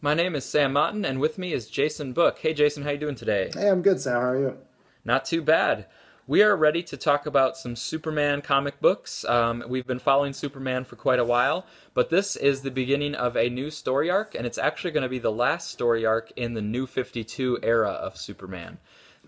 My name is Sam Motton, and with me is Jason Book. Hey, Jason, how you doing today? Hey, I'm good, Sam. How are you? Not too bad. We are ready to talk about some Superman comic books. We've been following Superman for quite a while, but this is the beginning of a new story arc, and it's actually going to be the last story arc in the New 52 era of Superman.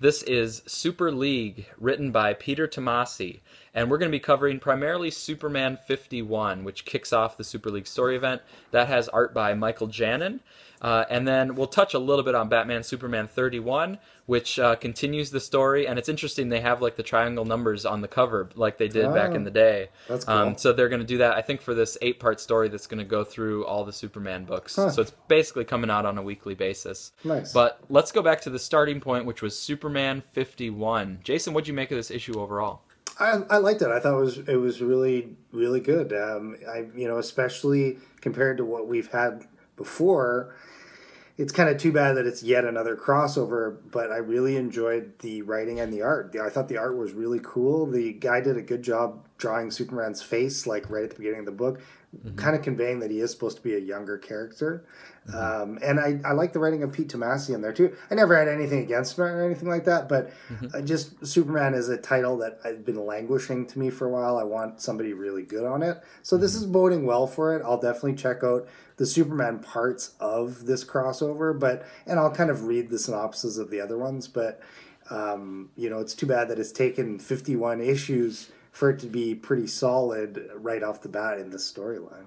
This is Super League, written by Peter Tomasi, and we're going to be covering primarily Superman 51, which kicks off the Super League story event. That has art by Mikel Janin. And then we'll touch a little bit on Batman Superman 31, which continues the story. And it's interesting, they have like the triangle numbers on the cover like they did back in Oh, the day. that's cool. So they're going to do that, I think, for this 8-part story that's going to go through all the Superman books. Huh. So it's basically coming out on a weekly basis. Nice. But let's go back to the starting point, which was Superman 51. Jason, what'd you make of this issue overall? I liked it. I thought it was really good. Especially compared to what we've had before. It's kind of too bad that it's yet another crossover, but I really enjoyed the writing and the art. I thought the art was really cool. The guy did a good job drawing Superman's face, like right at the beginning of the book, kind of conveying that he is supposed to be a younger character. And I like the writing of Pete Tomasi in there too. I never had anything against him or anything like that, but just Superman is a title that had been languishing to me for a while. I want somebody really good on it. So this is boding well for it. I'll definitely check out the Superman parts of this crossover, and I'll kind of read the synopses of the other ones, but it's too bad that it's taken 51 issues for it to be pretty solid right off the bat in this storyline.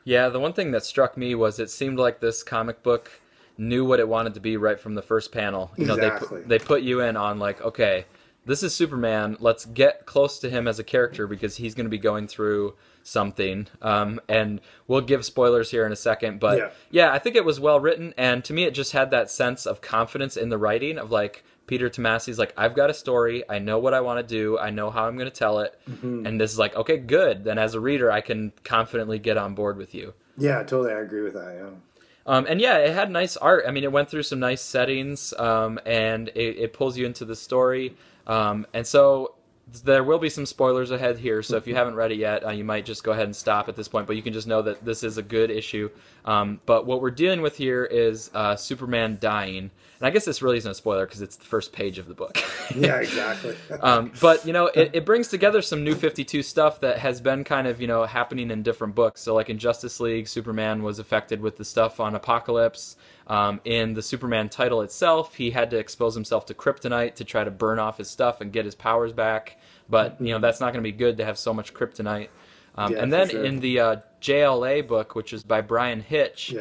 Yeah, the one thing that struck me was it seemed like this comic book knew what it wanted to be right from the first panel. Exactly. They put you in on like, okay, this is Superman. Let's get close to him as a character because he's going to be going through something. And we'll give spoilers here in a second. But yeah, I think it was well written. And to me, it just had that sense of confidence in the writing of like, Peter Tomasi's like, I've got a story. I know what I want to do. I know how I'm going to tell it. And this is like, okay, good. Then as a reader, I can confidently get on board with you. Yeah, totally. I agree with that. Yeah. And yeah, it had nice art. I mean, it went through some nice settings, and it pulls you into the story. And so there will be some spoilers ahead here. So if you haven't read it yet, you might just go ahead and stop at this point. But you can just know that this is a good issue. But what we're dealing with here is Superman dying. And I guess this really isn't a spoiler because it's the first page of the book. Yeah, exactly. But, it brings together some New 52 stuff that has been kind of, happening in different books. So like in Justice League, Superman was affected with the stuff on Apocalypse. In the Superman title itself, he had to expose himself to kryptonite to try to burn off his stuff and get his powers back. But, that's not going to be good to have so much kryptonite. And then in the JLA book, which is by Brian Hitch,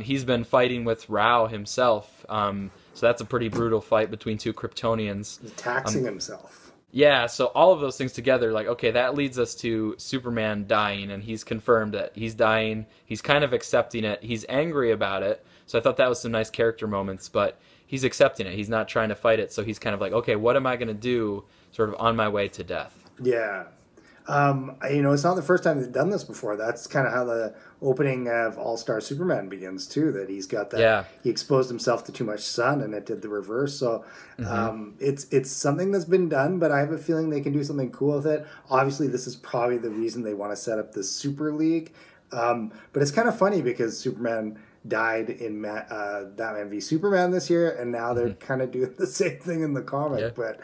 he's been fighting with Rao himself. So that's a pretty brutal fight between two Kryptonians. He's taxing himself. Yeah, so all of those things together, like, okay, that leads us to Superman dying, and he's confirmed that he's dying. He's kind of accepting it. He's angry about it. So I thought that was some nice character moments, but he's accepting it. He's not trying to fight it. So he's kind of like, okay, what am I going to do sort of on my way to death? Yeah. It's not the first time they've done this before. That's kind of how the opening of All-Star Superman begins too. That he's got that. Yeah. He exposed himself to too much sun, and it did the reverse. So it's something that's been done, but I have a feeling they can do something cool with it. Obviously, this is probably the reason they want to set up this Super League. But it's kind of funny because Superman died in Batman v Superman this year, and now they're kind of doing the same thing in the comic. Yeah. But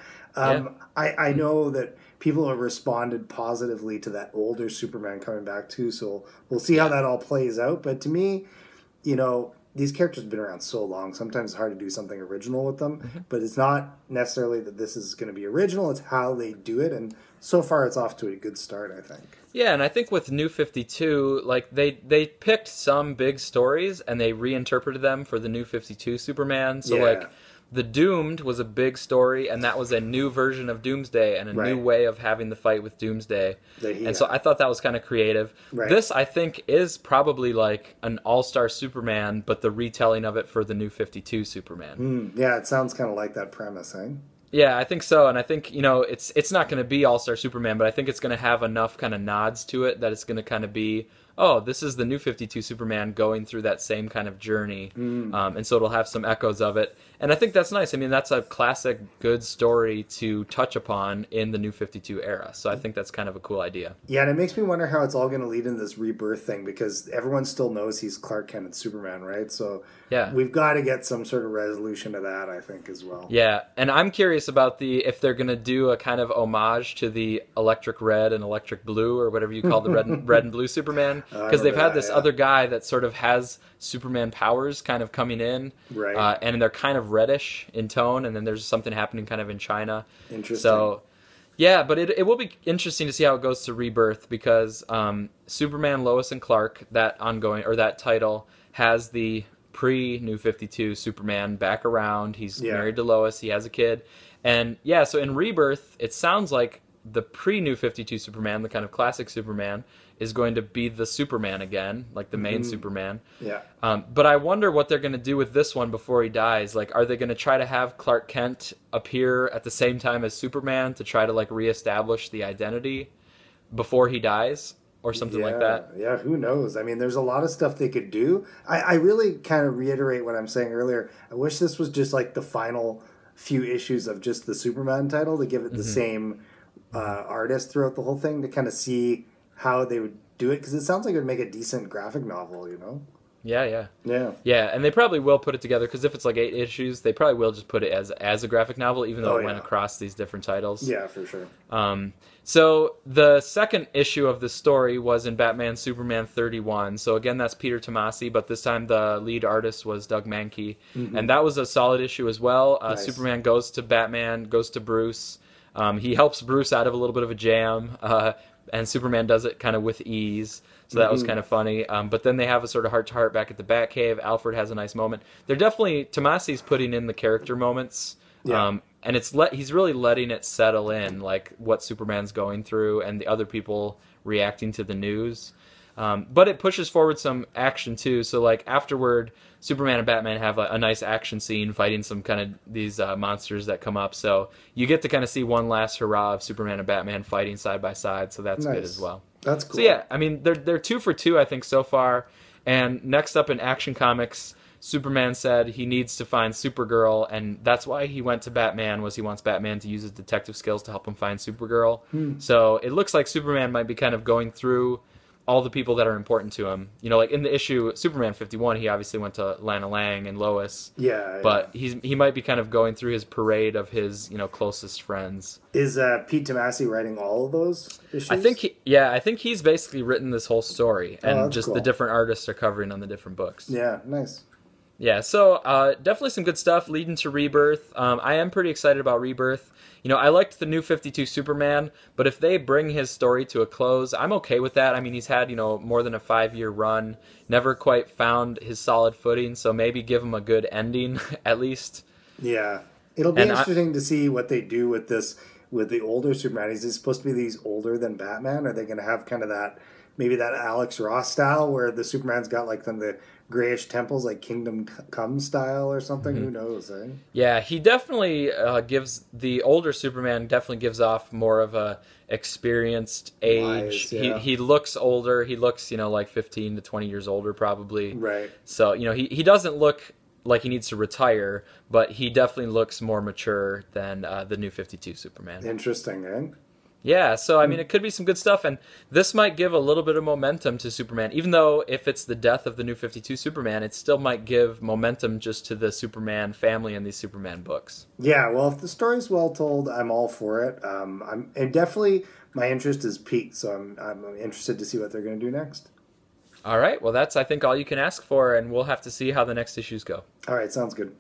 I know that people have responded positively to that older Superman coming back too, so we'll see how that all plays out. But to me, these characters have been around so long, sometimes it's hard to do something original with them, but it's not necessarily that this is going to be original, it's how they do it, and so far it's off to a good start, I think. Yeah, and I think with New 52, like they picked some big stories and they reinterpreted them for the New 52 Superman. So like The Doomed was a big story, and that was a new version of Doomsday and a new way of having the fight with Doomsday. So I thought that was kind of creative. This, I think, is probably like an all-star Superman, but the retelling of it for the New 52 Superman. Yeah, it sounds kind of like that premise, eh? Yeah, I think so, and I think, it's not going to be All-Star Superman, but I think it's going to have enough kind of nods to it that it's going to kind of be oh, this is the New 52 Superman going through that same kind of journey. And so it'll have some echoes of it. And I think that's nice. I mean, that's a classic good story to touch upon in the New 52 era. So I think that's kind of a cool idea. Yeah, and it makes me wonder how it's all going to lead into this rebirth thing, because everyone still knows he's Clark Kent and Superman, right? So Yeah. we've got to get some sort of resolution to that, I think, as well. Yeah, and I'm curious about if they're going to do a kind of homage to the Electric Red and Electric Blue, or whatever you call the red and blue Superman, because they've had this other guy that sort of has Superman powers kind of coming in, Right. and they're kind of reddish in tone, and then there's something happening kind of in China. Interesting. So, yeah, but it will be interesting to see how it goes to Rebirth, because Superman, Lois, and Clark, that ongoing, or that title, has the pre-New 52 Superman back around. He's married to Lois. He has a kid. And yeah, so in Rebirth, it sounds like the pre-New 52 Superman, the kind of classic Superman, is going to be the Superman again, like the main Superman. Yeah. But I wonder what they're going to do with this one before he dies. Like, are they going to try to have Clark Kent appear at the same time as Superman to try to, like, reestablish the identity before he dies? Or something like that. Yeah, who knows? I mean, there's a lot of stuff they could do. I really kind of reiterate what I'm saying earlier. I wish this was just like the final few issues of just the Superman title, to give it the same artist throughout the whole thing, to kind of see how they would do it. Because it sounds like it would make a decent graphic novel, you know? Yeah. Yeah. And they probably will put it together, because if it's like 8 issues, they probably will just put it as a graphic novel, even though it went across these different titles. Yeah, for sure. So the second issue of the story was in Batman Superman 31. So again, that's Peter Tomasi, but this time the lead artist was Doug Mahnke. And that was a solid issue as well. Nice. Superman goes to Batman, goes to Bruce. He helps Bruce out of a little bit of a jam, and Superman does it kind of with ease. So that was kind of funny. But then they have a sort of heart-to-heart back at the Batcave. Alfred has a nice moment. They're definitely... Tomasi's putting in the character moments. Yeah. And he's really letting it settle in, like what Superman's going through and the other people reacting to the news. But it pushes forward some action too. So like afterward, Superman and Batman have a nice action scene fighting some kind of these monsters that come up. So you get to kind of see one last hurrah of Superman and Batman fighting side by side. So that's good as well. That's cool. So yeah, I mean they're 2 for 2 I think so far. And next up in Action Comics, Superman said he needs to find Supergirl, and that's why he went to Batman, was he wants Batman to use his detective skills to help him find Supergirl. So it looks like Superman might be kind of going through all the people that are important to him. You know, like in the issue Superman 51, he obviously went to Lana Lang and Lois. Yeah. But he might be kind of going through his parade of his, closest friends. Is Pete Tomasi writing all of those issues? I think he's basically written this whole story, and just cool. the different artists are covering on the different books. Yeah, nice. Yeah, so definitely some good stuff leading to Rebirth. I am pretty excited about Rebirth. I liked the New 52 Superman, but if they bring his story to a close, I'm okay with that. I mean, he's had, more than a 5-year run, never quite found his solid footing, so maybe give him a good ending, at least. Yeah. It'll be interesting to see what they do with this, with the older Superman. Is it supposed to be these older than Batman? Are they going to have kind of that, maybe that Alex Ross style, where the Superman's got like the grayish temples, like Kingdom Come style or something? Who knows, eh? Yeah, he definitely the older Superman definitely gives off more of a experienced age. Yeah. He looks older. He looks, like 15 to 20 years older probably. Right. So, he doesn't look like he needs to retire, but he definitely looks more mature than the New 52 Superman. Interesting, eh? Yeah, so I mean, it could be some good stuff, and this might give a little bit of momentum to Superman. Even though if it's the death of the New 52 Superman, it still might give momentum just to the Superman family and these Superman books. Yeah, well, if the story's well told, I'm all for it. And definitely my interest is peaked, so I'm interested to see what they're going to do next. All right, well, that's, I think, all you can ask for, and we'll have to see how the next issues go. All right, sounds good.